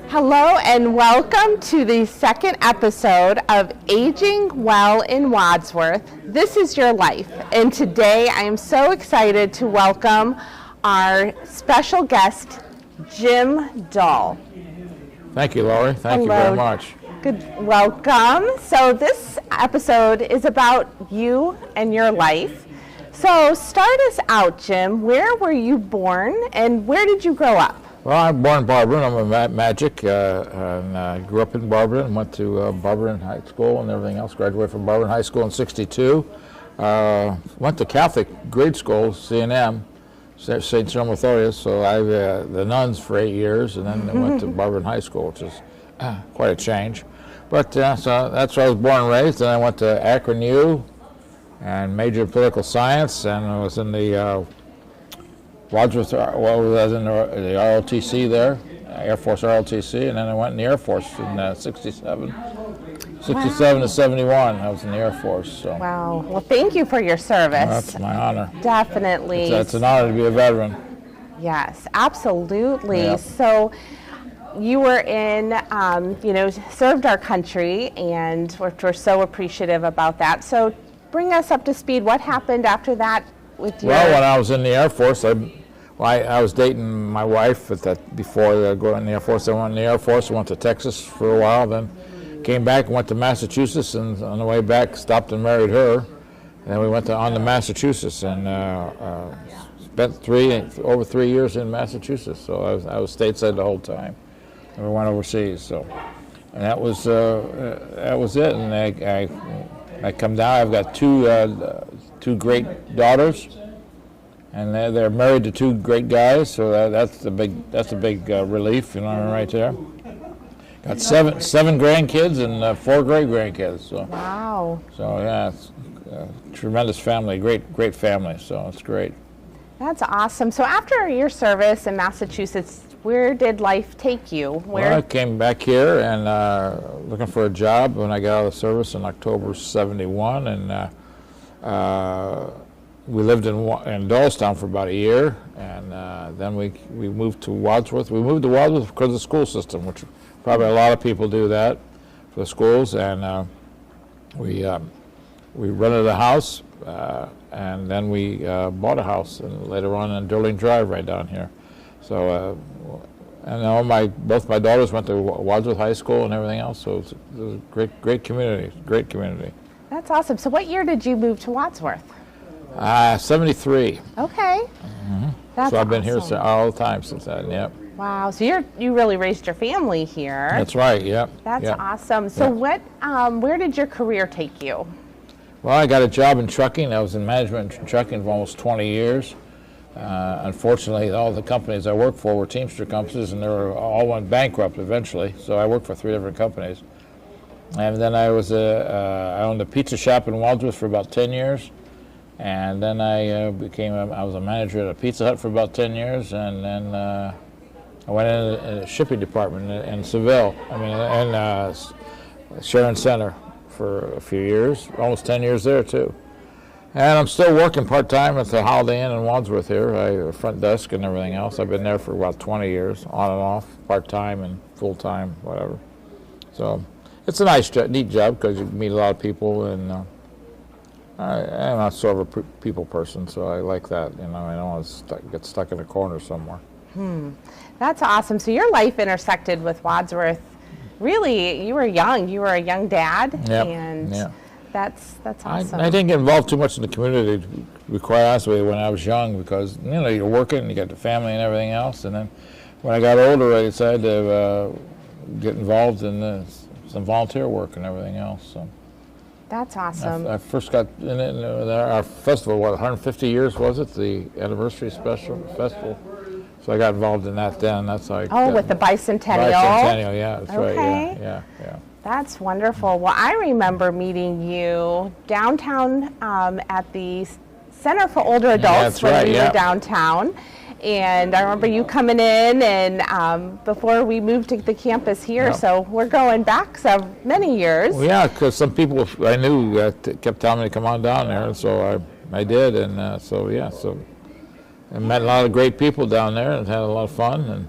Hello and welcome to the second episode of Aging Well in Wadsworth. This is your life, and today I am so excited to welcome our special guest, Jim Dahl. Thank you, Laurie. Thank you very much. Good, welcome. So this episode is about you and your life. So start us out, Jim. Where were you born and where did you grow up? Well, I'm born in Barberton. I'm a Magic, and I grew up in Barberton and went to Barberton High School and everything else. Graduated from Barberton High School in '62. Went to Catholic grade school, C&M, St. John Methodius. So I the nuns for 8 years, and then I went to Barberton High School, which is quite a change. But so that's where I was born and raised. Then I went to Akron U and majored in political science, and I was in the Wadsworth, I was in the ROTC there, Air Force ROTC, and then I went in the Air Force in 67 to 71. I was in the Air Force. So. Wow. Well, thank you for your service. Well, that's my honor. Definitely. It's an honor to be a veteran. Yes, absolutely. Yeah. So you were in, served our country, and we're so appreciative about that. So bring us up to speed. What happened after that with your... Well, when I was in the Air Force, I was dating my wife before going in the Air Force. I went in the Air Force, I went to Texas for a while, then came back and went to Massachusetts, and on the way back stopped and married her. And then we went on to Massachusetts and spent over 3 years in Massachusetts. So I was stateside the whole time. Never went overseas. So, and that was it. And I come down. I've got two great daughters, and they're married to two great guys. So that's a big relief, right there. Got seven grandkids and 4 great grandkids. So wow. So yeah, it's a tremendous family, great family. So it's great. That's awesome. So after your service in Massachusetts, where did life take you? Well, I came back here and looking for a job when I got out of the service in October '71, and we lived in Doylestown for about a year, and then we moved to Wadsworth. We moved to Wadsworth because of the school system, which probably a lot of people do that for the schools, and we rented a house, and then we bought a house, and later on Durling Drive right down here. So, and both my daughters went to Wadsworth High School and everything else. So it was a great community. That's awesome. So what year did you move to Wadsworth? 73. Okay. Mm-hmm. That's so I've been awesome. Here all the time since then. Yep. Wow. So you really raised your family here. That's right. Yep. That's awesome. So where did your career take you? Well, I got a job in trucking. I was in management in trucking for almost 20 years. Unfortunately, all the companies I worked for were Teamster companies, and they all went bankrupt eventually. So I worked for 3 different companies. And then I owned a pizza shop in Wadsworth for about 10 years. And then I was a manager at a Pizza Hut for about 10 years. And then I went in a shipping department in Seville, in Sharon Center for a few years, almost 10 years there too. And I'm still working part-time at the Holiday Inn in Wadsworth here, front desk and everything else. I've been there for about 20 years, on and off, part-time and full-time, whatever. So it's a nice, neat job because you meet a lot of people, and I'm sort of a people person, so I like that. I don't want to get stuck in a corner somewhere. That's awesome. So your life intersected with Wadsworth. Really, you were young. You were a young dad, and that's awesome. I didn't get involved too much in the community, to be quite honest with you, when I was young, because you're working, you got the family and everything else, and then when I got older, I decided to get involved in some volunteer work and everything else. So that's awesome. I first got in it. Our festival, 150 years was it? The anniversary festival. So I got involved in that then. That's how I with the bicentennial. Bicentennial, yeah, that's right. Yeah. That's wonderful. Well, I remember meeting you downtown at the Center for Older Adults when we were downtown. And I remember you coming in, and before we moved to the campus here, so we're going back so many years. Well, yeah, because some people I knew kept telling me to come on down there, and so I did, and so I met a lot of great people down there and had a lot of fun. And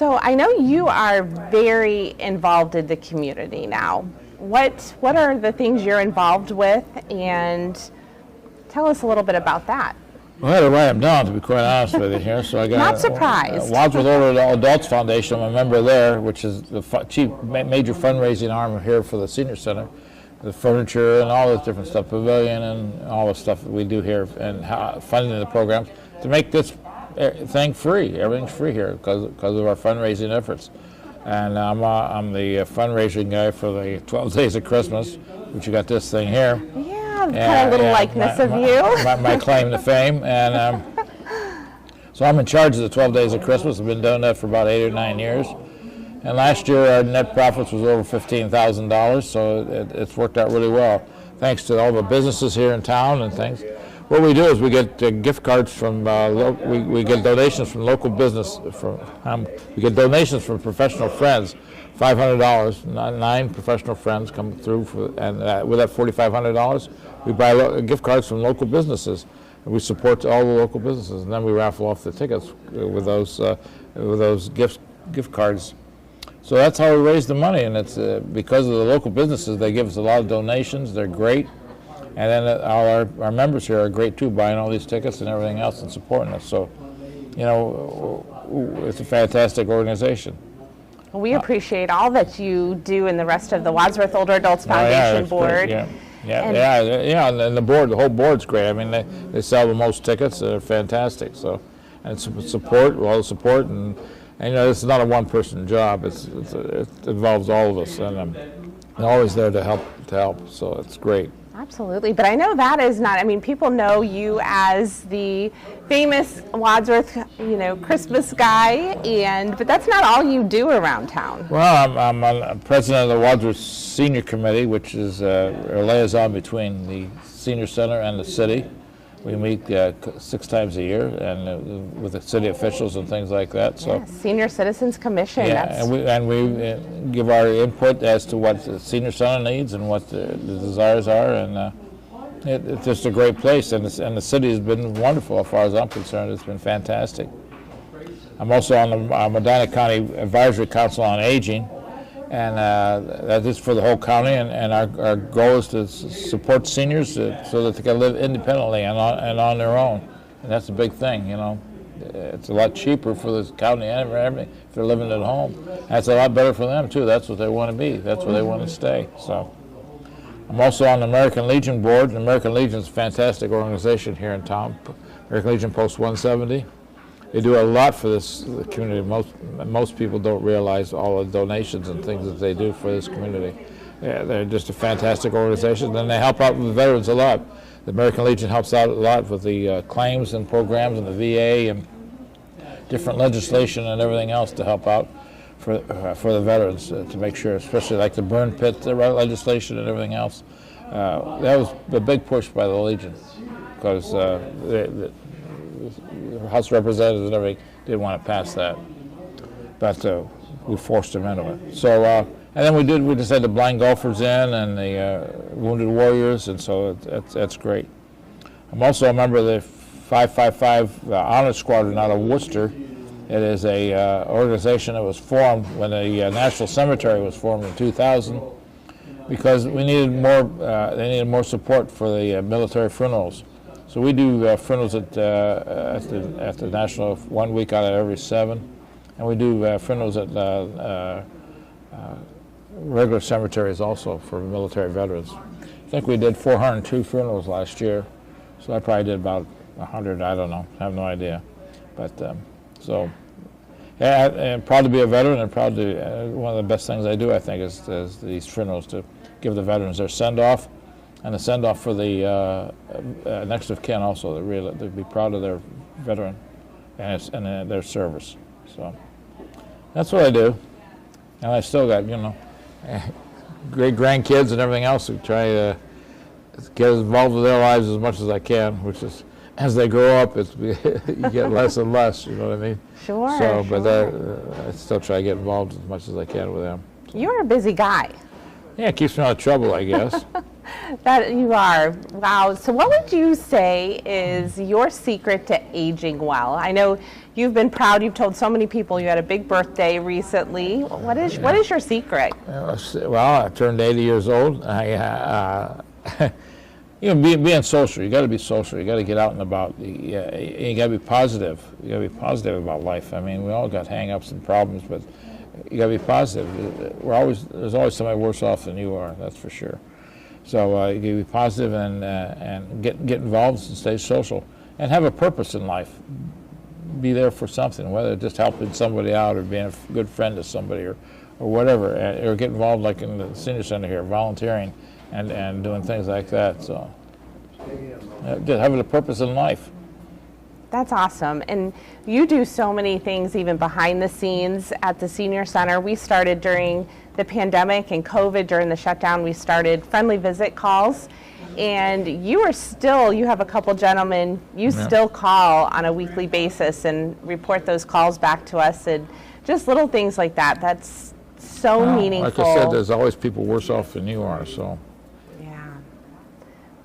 So I know you are very involved in the community now. What are the things you're involved with, and tell us a little bit about that. Well, I had to write them down, to be quite honest with you here. So I got Not surprised. Wadsworth Older Adults Foundation. I'm a member there, which is the major fundraising arm here for the senior center. The furniture and all this different stuff, pavilion and all the stuff that we do here, and funding the programs to make this thing free. Everything's free here because of our fundraising efforts. And I'm the fundraising guy for the 12 Days of Christmas, which you got this thing here. Yeah, kind of little likeness of you. My claim to fame. And so I'm in charge of the 12 Days of Christmas. I've been doing that for about 8 or 9 years. And last year our net profits was over $15,000, so it's worked out really well, thanks to all the businesses here in town and things. What we do is we get gift cards from, we get donations from local business, we get donations from professional friends, $500, 9 professional friends come through, and with that $4,500, we buy gift cards from local businesses. And we support all the local businesses, and then we raffle off the tickets with those gift cards. So that's how we raise the money, and it's because of the local businesses. They give us a lot of donations. They're great, and then our members here are great too, buying all these tickets and everything else and supporting us. So, you know, it's a fantastic organization. Well, we appreciate all that you do and the rest of the Wadsworth Older Adults Foundation board. And the whole board's great. I mean, they sell the most tickets. They're fantastic. So, and support, all the support, and you know, this is not a one-person job. It involves all of us, and I'm always there to help. So it's great. Absolutely, but I know that is not. I mean, people know you as the famous Wadsworth, Christmas guy, but that's not all you do around town. Well, I'm president of the Wadsworth Senior Committee, which is a liaison between the senior center and the city. We meet 6 times a year, and with the city officials and things like that. So, yeah, Senior Citizens Commission. Yeah, and we give our input as to what the senior center needs and what the desires are, and it's just a great place. And the city has been wonderful as far as I'm concerned. It's been fantastic. I'm also on the Medina County Advisory Council on Aging, and that is for the whole county, and our goal is to support seniors so that they can live independently and on their own. And that's a big thing, you know. It's a lot cheaper for the county and everything if they're living at home. And it's a lot better for them, too. That's what they want to be. That's where they want to stay. So I'm also on the American Legion board. The American Legion is a fantastic organization here in town. American Legion Post 170. They do a lot for this community. Most people don't realize all the donations and things that they do for this community. Yeah, they're just a fantastic organization, and they help out with the veterans a lot. The American Legion helps out a lot with the claims and programs and the VA and different legislation and everything else to help out for the veterans to make sure, especially like the burn pit legislation and everything else. That was a big push by the Legion because the House of Representatives and everything didn't want to pass that, but we forced them into it. So, and then we just had the blind golfers in and the wounded warriors, and so that's great. I'm also a member of the 555 Honor Squadron out of Worcester. It is a organization that was formed when the National Cemetery was formed in 2000 because we needed more. They needed more support for the military funerals. So we do funerals at the National 1 week out of every 7, and we do funerals at regular cemeteries also for military veterans. I think we did 402 funerals last year, so I probably did about 100. I don't know. I have no idea. But so, yeah, I'm proud to be a veteran, and proud to one of the best things I do, I think, is these funerals to give the veterans their send-off. And a send-off for the next of kin also. They'd be proud of their veteran and their service. So that's what I do. And I still got, great grandkids and everything else who try to get involved with their lives as much as I can, which is, as they grow up, you get less and less, you know what I mean? Sure. So, but I still try to get involved as much as I can with them. You're a busy guy. Yeah, it keeps me out of trouble, I guess. That you are. Wow. So what would you say is your secret to aging well? I know you've been proud. You've told so many people you had a big birthday recently. What is your secret? Well, I turned 80 years old. Being social. You got to be social. You got to get out and about. You got to be positive. You got to be positive about life. I mean, we all got hang-ups and problems, but you got to be positive. There's always somebody worse off than you are. That's for sure. So you got to be positive and get involved and stay social and have a purpose in life. Be there for something, whether it's just helping somebody out or being a good friend to somebody or whatever, or get involved like in the senior center here, volunteering and doing things like that. So just having a purpose in life. That's awesome. And you do so many things even behind the scenes at the senior center. We started during the pandemic and COVID, during the shutdown, we started friendly visit calls. And you have a couple gentlemen, still call on a weekly basis and report those calls back to us, and just little things like that. That's so meaningful. Like I said, there's always people worse off than you are, so. Yeah,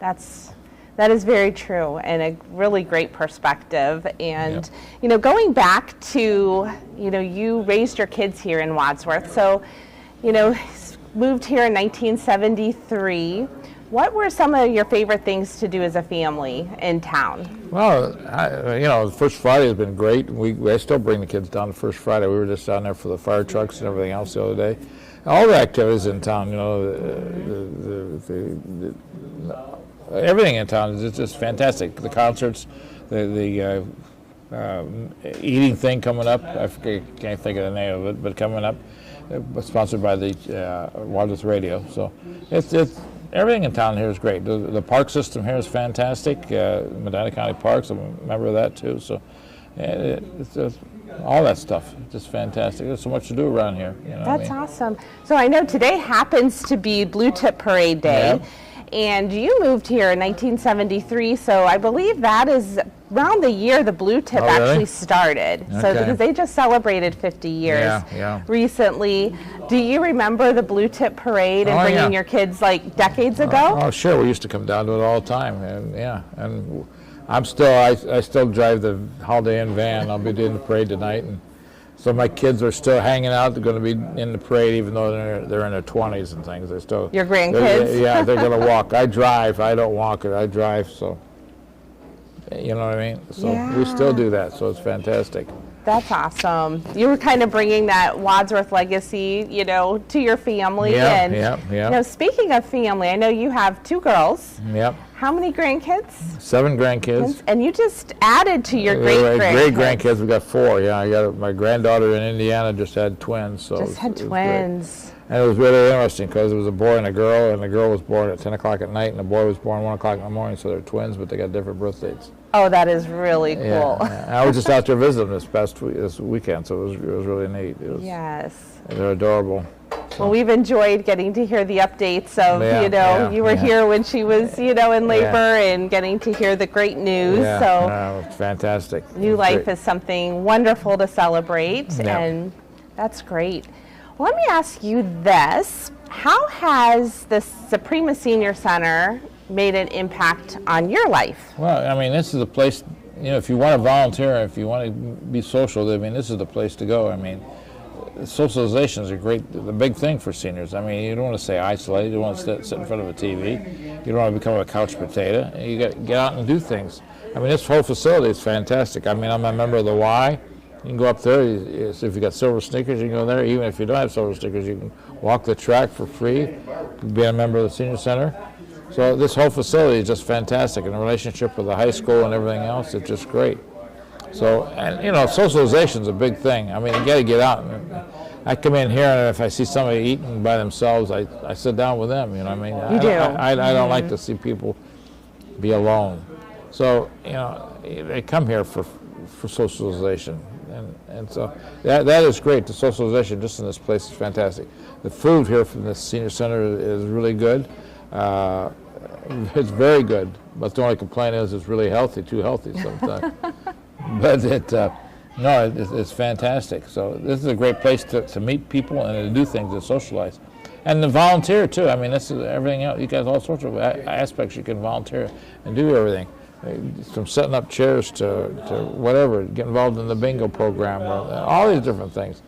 that is very true, and a really great perspective. And, going back to, you raised your kids here in Wadsworth. So, moved here in 1973. What were some of your favorite things to do as a family in town? Well, the first Friday has been great. I still bring the kids down the first Friday. We were just down there for the fire trucks and everything else the other day. All the activities in town, everything in town is just fantastic. The concerts, the eating thing coming up. I can't think of the name of it, but coming up, sponsored by the Wadsworth Radio. So it's everything in town here is great. The park system here is fantastic. Medina County Parks, I'm a member of that too. So it's all that stuff, just fantastic. There's so much to do around here. That's awesome. So I know today happens to be Blue Tip Parade Day. Yep. And you moved here in 1973, so I believe that is around the year the Blue Tip actually started. Okay. So because they just celebrated 50 years recently. Do you remember the Blue Tip Parade and bringing your kids like decades ago? Oh, sure. We used to come down to it all the time, and I still drive the Holiday Inn van. I'll be doing the parade tonight, and so my kids are still hanging out. They're going to be in the parade, even though they're in their 20s and things. They're still your grandkids. Yeah, they're going to walk. I drive. I don't walk it. I drive. So you know what I mean. So we still do that. So it's fantastic. That's awesome. You were kind of bringing that Wadsworth legacy, to your family. Yeah. Speaking of family, I know you have 2 girls. Yep. How many grandkids? 7 grandkids. And you just added to your great-grandkids. Great-grandkids, we got 4, I got my granddaughter in Indiana just had twins. So just had twins. And it was really interesting because it was a boy and a girl was born at 10 o'clock at night, and the boy was born 1 o'clock in the morning, so they're twins, but they got different birth dates. Oh, that is really cool. Yeah. I was just out there visiting this weekend, so it was really neat. Yes. They're adorable. Well, we've enjoyed getting to hear the updates of, you were here when she was, in labor and getting to hear the great news. Yeah, so it's fantastic. New life is something wonderful to celebrate, and that's great. Well, let me ask you this. How has the Suprema Senior Center made an impact on your life? Well, I mean, this is a place, if you want to volunteer, if you want to be social, I mean, this is the place to go. I mean, socialization is the big thing for seniors. I mean, you don't want to stay isolated. You don't want to sit in front of a TV. You don't want to become a couch potato. You got to get out and do things. I mean, this whole facility is fantastic. I mean, I'm a member of the Y. You can go up there. If you got silver stickers, you can go there. Even if you don't have silver stickers, you can walk the track for free. Be a member of the senior center. So this whole facility is just fantastic. And the relationship with the high school and everything else, it's just great. So, and socialization is a big thing. I mean, you got to get out. I come in here, and if I see somebody eating by themselves, I sit down with them. You know what I mean? You do. I don't like to see people be alone. So, they come here for socialization, and so that is great. The socialization just in this place is fantastic. The food here from the senior center is really good. It's very good, but the only complaint is it's really healthy, too healthy sometimes. But it's fantastic. So this is a great place to meet people and to do things and socialize. And the volunteer too. I mean, this is everything else. You got all sorts of aspects you can volunteer and do everything. From setting up chairs to whatever, get involved in the bingo program, all these different things.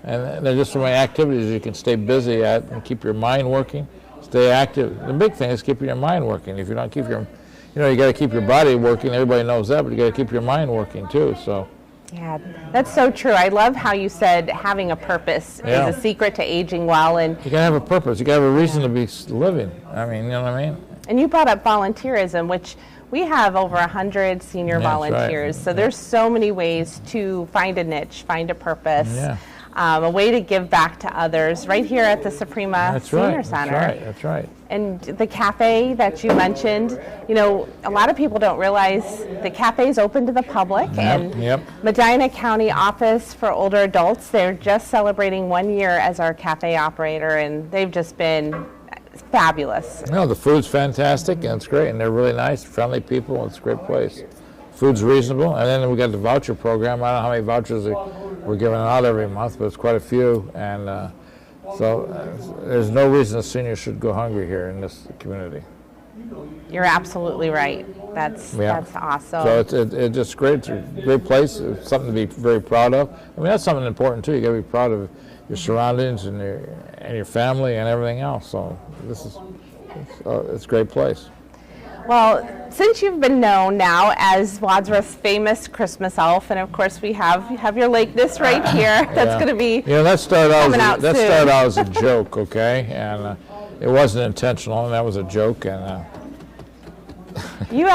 And there's just so many activities you can stay busy at and keep your mind working, stay active. The big thing is keeping your mind working. If you don't keep your, you got to keep your body working. Everybody knows that, but you got to keep your mind working too. So. Yeah, that's so true. I love how you said having a purpose is a secret to aging well. And you got to have a purpose. You got to have a reason to be living. I mean, you know what I mean? And you brought up volunteerism, which we have over 100 senior volunteers. Right. So there's so many ways to find a niche, find a purpose. Yeah. A way to give back to others right here at the Suprema Senior Center. That's right. And the cafe that you mentioned, a lot of people don't realize the cafe is open to the public. Medina County Office for Older Adults, they're just celebrating 1 year as our cafe operator, and they've just been fabulous. The food's fantastic, and it's great, and they're really nice, friendly people, and it's a great place. Food's reasonable, and then we got the voucher program. I don't know how many vouchers we're giving out every month, but it's quite a few, and so there's no reason a senior should go hungry here in this community. You're absolutely right. That's awesome. So it's just great. It's a great place. It's something to be very proud of. I mean, that's something important too. You got to be proud of your surroundings and your family and everything else. So it's a great place. Well, since you've been known now as Wadsworth's famous Christmas elf, and of course we have your likeness right here. That's going to be that started out as a joke, okay, and it wasn't intentional, and that was a joke. And you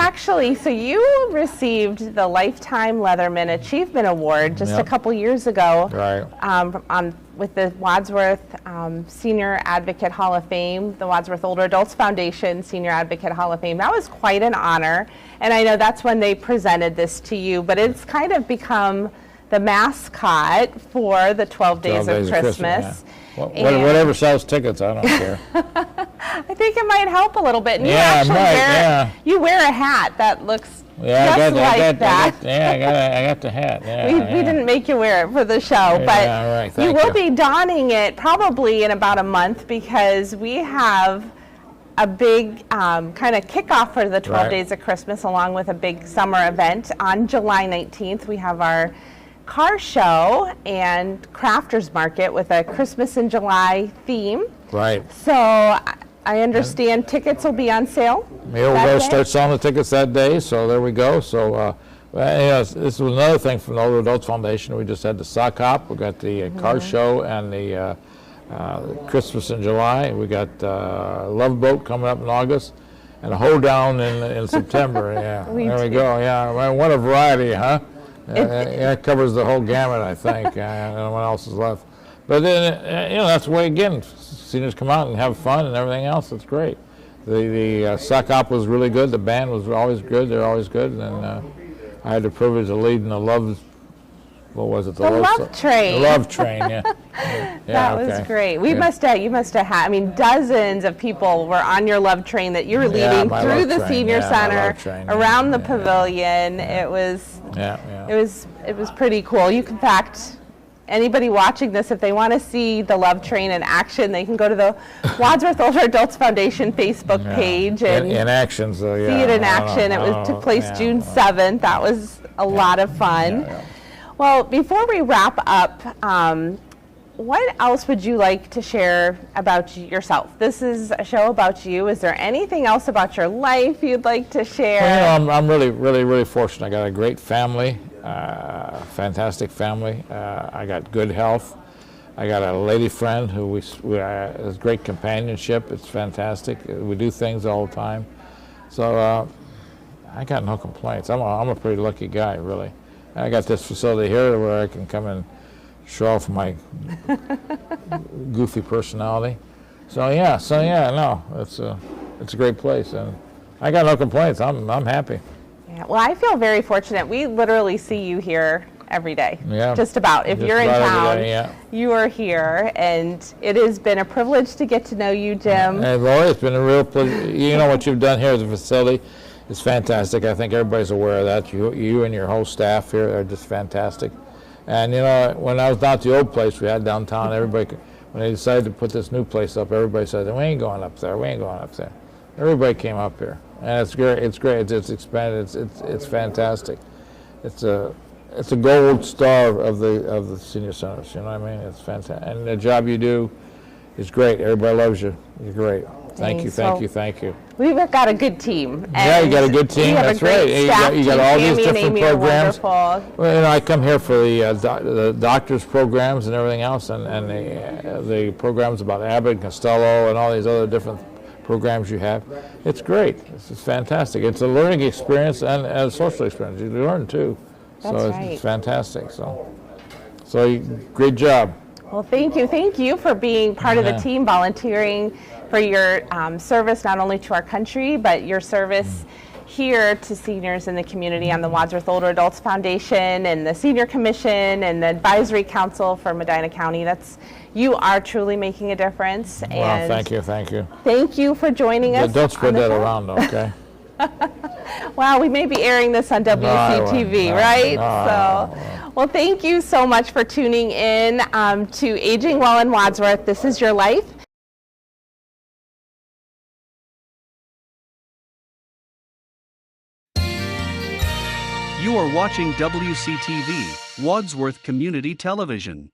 received the Lifetime Leatherman Achievement Award just a couple years ago, right? With the Wadsworth Senior Advocate Hall of Fame, the Wadsworth Older Adults Foundation Senior Advocate Hall of Fame. That was quite an honor, and I know that's when they presented this to you, but it's kind of become the mascot for the 12 Days of Christmas. Whatever sells tickets, I don't care. I think it might help a little bit. And you wear a hat that looks I got the hat. We didn't make you wear it for the show, but you will be donning it probably in about a month, because we have a big kind of kickoff for the 12 Days of Christmas, along with a big summer event on July 19th. We have our car show and crafters market with a Christmas in July theme. Right. So I understand tickets will be on sale. We're going to start selling the tickets that day, so there we go. So this was another thing from the Older Adults Foundation. We just had the sock hop, we got the car show, and the Christmas in July. We got Love Boat coming up in August, and a hoedown in September. There we go. Well, what a variety, huh? It covers the whole gamut, I think. I don't know what else is left. But then, that's the way, again, seniors come out and have fun and everything else. It's great. The sock hop was really good. The band was always good. They're always good. And I had the privilege of leading the Love, what was it? The Love Train. The Love Train, That was great. You must have had, dozens of people were on your Love Train that you were leading through the Senior Center, around the pavilion. It was pretty cool. You can, in fact, anybody watching this, if they want to see the Love Train in action, they can go to the Wadsworth Older Adults Foundation Facebook page and in action, see it in action. It took place June 7th. That was a lot of fun. Well, before we wrap up, what else would you like to share about yourself? This is a show about you. Is there anything else about your life you'd like to share? Well, I'm really, really, really fortunate. I got a great family, fantastic family. I got good health. I got a lady friend who has great companionship. It's fantastic. We do things all the time. So I got no complaints. I'm a pretty lucky guy, really. I got this facility here where I can come and show off my goofy personality. So it's a great place, and I got no complaints. I'm happy. Yeah, well, I feel very fortunate. We literally see you here every day. Yeah. Just about. If you're in town, you are here, and it has been a privilege to get to know you, Jim. And Lori, it's been a real pleasure. You know what you've done here as a facility. It's fantastic. I think everybody's aware of that. You and your whole staff here are just fantastic. And when I was down at the old place we had downtown, everybody when they decided to put this new place up, everybody said, we ain't going up there, we ain't going up there. Everybody came up here, and it's great. It's great. It's expanded. It's fantastic. It's a gold star of the senior centers. You know what I mean? It's fantastic, and the job you do is great. Everybody loves you. You're great. Thank you. We've got a good team. Yeah, you got a good team. That's right. You got all these different programs. Well, I come here for the doctors' programs and everything else, and the programs about Abbott and Costello and all these other different programs you have. It's great. It's fantastic. It's a learning experience and a social experience. You learn too. It's fantastic. So great job. Well, thank you for being part of the team, volunteering for your service not only to our country, but your service here to seniors in the community on the Wadsworth Older Adults Foundation and the Senior Commission and the Advisory Council for Medina County. You are truly making a difference. Well, and thank you. Thank you for joining us. Don't spread that around, okay? Wow, we may be airing this on WCTV, right? Well, thank you so much for tuning in to Aging Well in Wadsworth. This is your life. You are watching WCTV, Wadsworth Community Television.